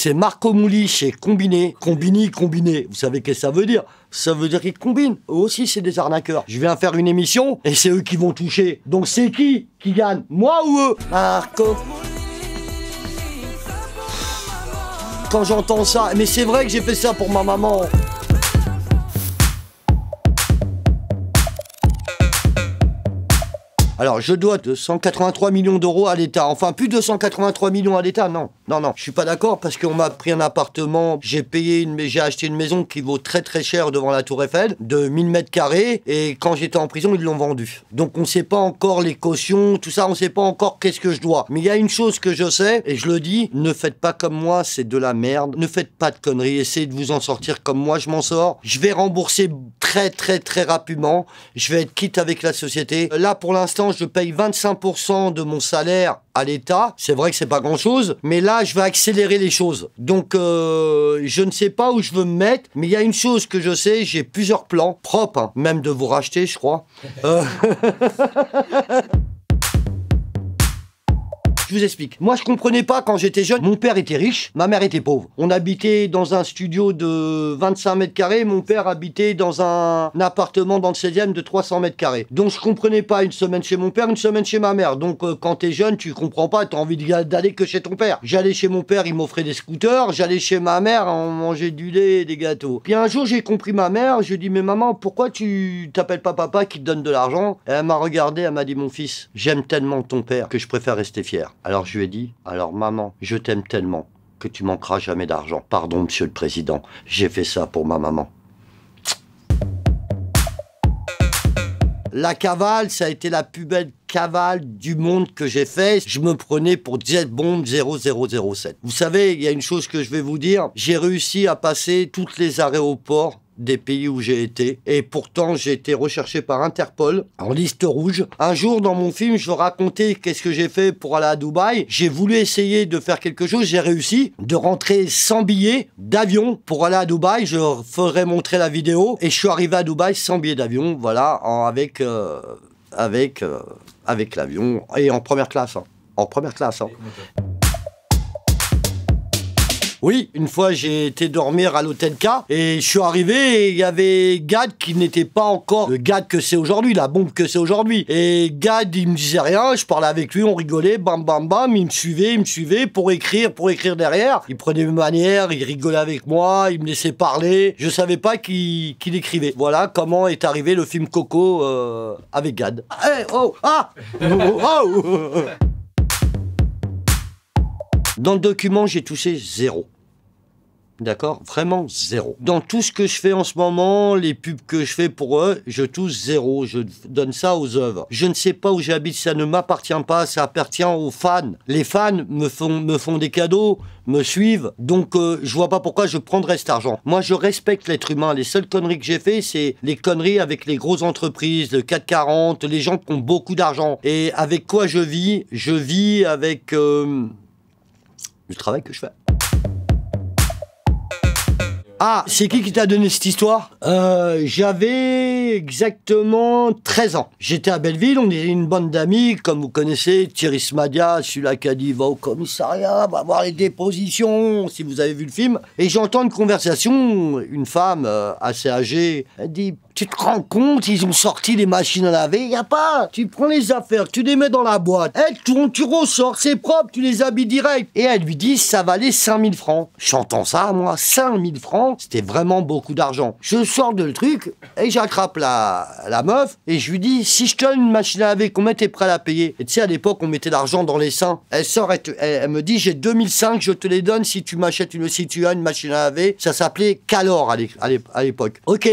c'est Marco Mouli chez Combiné. Combiné. Vous savez qu'est-ce que ça veut dire? Ça veut dire qu'ils combinent. Eux aussi, c'est des arnaqueurs. Je viens faire une émission et c'est eux qui vont toucher. Donc c'est qui gagne? Moi ou eux? Marco. Quand j'entends ça, mais c'est vrai que j'ai fait ça pour ma maman. Alors, je dois 283 millions d'euros à l'État. Enfin, plus de 283 millions à l'État, non. Non, je suis pas d'accord parce qu'on m'a pris un appartement, j'ai acheté une maison qui vaut très très cher devant la Tour Eiffel, de 1000 mètres carrés, et quand j'étais en prison, ils l'ont vendu. Donc, on sait pas encore les cautions, tout ça, on sait pas encore qu'est-ce que je dois. Mais il y a une chose que je sais, et je le dis, ne faites pas comme moi, c'est de la merde. Ne faites pas de conneries, essayez de vous en sortir comme moi, je m'en sors. Je vais rembourser très très très rapidement. Je vais être quitte avec la société. Là, pour l'instant, je paye 25% de mon salaire à l'État. C'est vrai que c'est pas grand-chose, mais là, je vais accélérer les choses. Donc, je ne sais pas où je veux me mettre, mais il y a une chose que je sais, j'ai plusieurs plans propres, hein, même de vous racheter, je crois. Je vous explique. Moi, je comprenais pas quand j'étais jeune. Mon père était riche, ma mère était pauvre. On habitait dans un studio de 25 mètres carrés. Mon père habitait dans un appartement dans le 16e de 300 mètres carrés. Donc, je comprenais pas une semaine chez mon père, une semaine chez ma mère. Donc, quand t'es jeune, tu comprends pas. T'as envie d'aller que chez ton père. J'allais chez mon père, il m'offrait des scooters. J'allais chez ma mère, on mangeait du lait et des gâteaux. Puis un jour, j'ai compris ma mère. Je lui ai dit, mais maman, pourquoi tu t'appelles pas papa qui te donne de l'argent? Elle m'a regardé, elle m'a dit, mon fils, j'aime tellement ton père que je préfère rester fier. Alors je lui ai dit, alors maman, je t'aime tellement que tu manqueras jamais d'argent. Pardon, monsieur le président, j'ai fait ça pour ma maman. La cavale, ça a été la plus belle cavale du monde que j'ai fait. Je me prenais pour Jet Bomb 0007. Vous savez, il y a une chose que je vais vous dire. J'ai réussi à passer tous les aéroports des pays où j'ai été, et pourtant j'ai été recherché par Interpol en liste rouge. Un jour dans mon film, je racontais qu'est-ce que j'ai fait pour aller à Dubaï. J'ai voulu essayer de faire quelque chose, j'ai réussi de rentrer sans billet d'avion pour aller à Dubaï. Je ferai montrer la vidéo, et je suis arrivé à Dubaï sans billet d'avion, voilà, avec l'avion, et en première classe, hein. En première classe, hein. Oui, une fois j'ai été dormir à l'hôtel K et je suis arrivé et il y avait Gad qui n'était pas encore le Gad que c'est aujourd'hui, la bombe que c'est aujourd'hui. Et Gad, il me disait rien, je parlais avec lui, on rigolait, bam bam bam, il me suivait pour écrire derrière. Il prenait mes manières, il rigolait avec moi, il me laissait parler. Je savais pas qu'il écrivait. Voilà comment est arrivé le film Coco avec Gad. Hey, oh, ah Dans le document, j'ai touché 0. D'accord? Vraiment 0. Dans tout ce que je fais en ce moment, les pubs que je fais pour eux, je touche 0. Je donne ça aux œuvres. Je ne sais pas où j'habite, ça ne m'appartient pas, ça appartient aux fans. Les fans me font des cadeaux, me suivent, donc je vois pas pourquoi je prendrais cet argent. Moi, je respecte l'être humain. Les seules conneries que j'ai fait, c'est les conneries avec les grosses entreprises, le 440, les gens qui ont beaucoup d'argent. Et avec quoi je vis? Je vis avec le travail que je fais. Ah, c'est qui t'a donné cette histoire? J'avais exactement 13 ans. J'étais à Belleville, on était une bande d'amis, comme vous connaissez, Thierry Smadia, celui-là qui a dit « va au commissariat, va voir les dépositions », si vous avez vu le film. Et j'entends une conversation, une femme assez âgée, elle dit « tu te rends compte, ils ont sorti les machines à laver, y a pas, tu prends les affaires, tu les mets dans la boîte, elles tournent, tu ressors, c'est propre, tu les habilles direct. » Et elle lui dit « ça valait 5000 francs. » J'entends ça, moi, 5000 francs, c'était vraiment beaucoup d'argent. Je sors de le truc, et j'attrape la meuf, et je lui dis « si je te donne une machine à laver, combien t'es prêt à la payer ?» Et tu sais, à l'époque, on mettait l'argent dans les seins. Elle sort, elle me dit « j'ai 2005, je te les donne si tu as une machine à laver. » Ça s'appelait Calor à l'époque. Ok.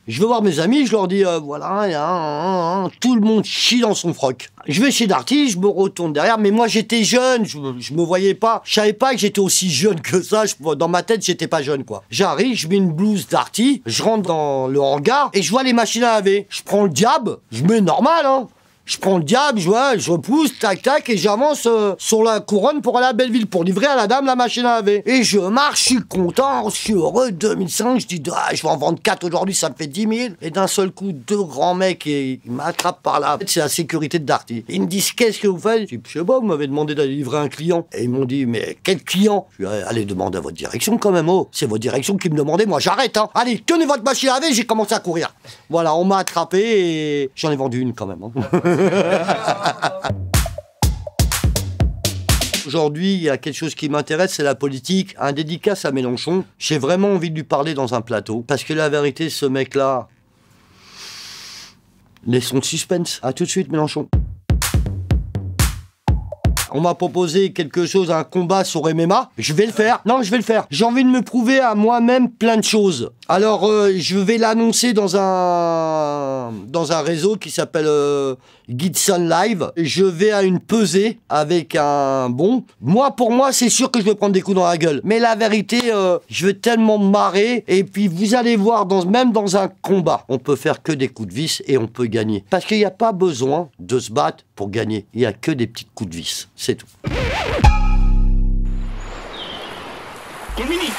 Je vais voir mes amis, je leur dis, voilà, tout le monde chie dans son froc. Je vais chez Darty, je me retourne derrière, mais moi j'étais jeune, je me voyais pas. Je savais pas que j'étais aussi jeune que ça, dans ma tête j'étais pas jeune quoi. J'arrive, je mets une blouse Darty, je rentre dans le hangar et je vois les machines à laver. Je prends le diable, je mets normal hein. Je prends le diable, je repousse, tac tac, et j'avance sur la couronne pour aller à Belleville, pour livrer à la dame la machine à laver. Et je marche, je suis content, je suis heureux, 2005, je dis, ah, je vais en vendre 4 aujourd'hui, ça me fait 10 000. Et d'un seul coup, 2 grands mecs, et ils m'attrapent par là. C'est la sécurité de Darty. Ils me disent, qu'est-ce que vous faites? Je dis, je sais pas, vous m'avez demandé d'aller livrer un client. Et ils m'ont dit, mais quel client? Je dis, allez demander à votre direction quand même, oh. C'est votre direction qui me demandait, moi j'arrête, hein. Allez, tenez votre machine à laver, j'ai commencé à courir. Voilà, on m'a attrapé et j'en ai vendu une quand même. Hein. Aujourd'hui, il y a quelque chose qui m'intéresse, c'est la politique. Un dédicace à Mélenchon. J'ai vraiment envie de lui parler dans un plateau. Parce que la vérité, ce mec-là... Laissons le suspense. À tout de suite, Mélenchon. On m'a proposé quelque chose, un combat sur MMA. Je vais le faire. Non, je vais le faire. J'ai envie de me prouver à moi-même plein de choses. Alors, je vais l'annoncer dans un réseau qui s'appelle Gitson Live. Je vais à une pesée avec un bon. Pour moi, c'est sûr que je vais prendre des coups dans la gueule. Mais la vérité, je vais tellement me marrer. Et puis, vous allez voir, même dans un combat, on peut faire que des coups de vis et on peut gagner. Parce qu'il n'y a pas besoin de se battre pour gagner. Il n'y a que des petits coups de vis. C'est tout. Dominique.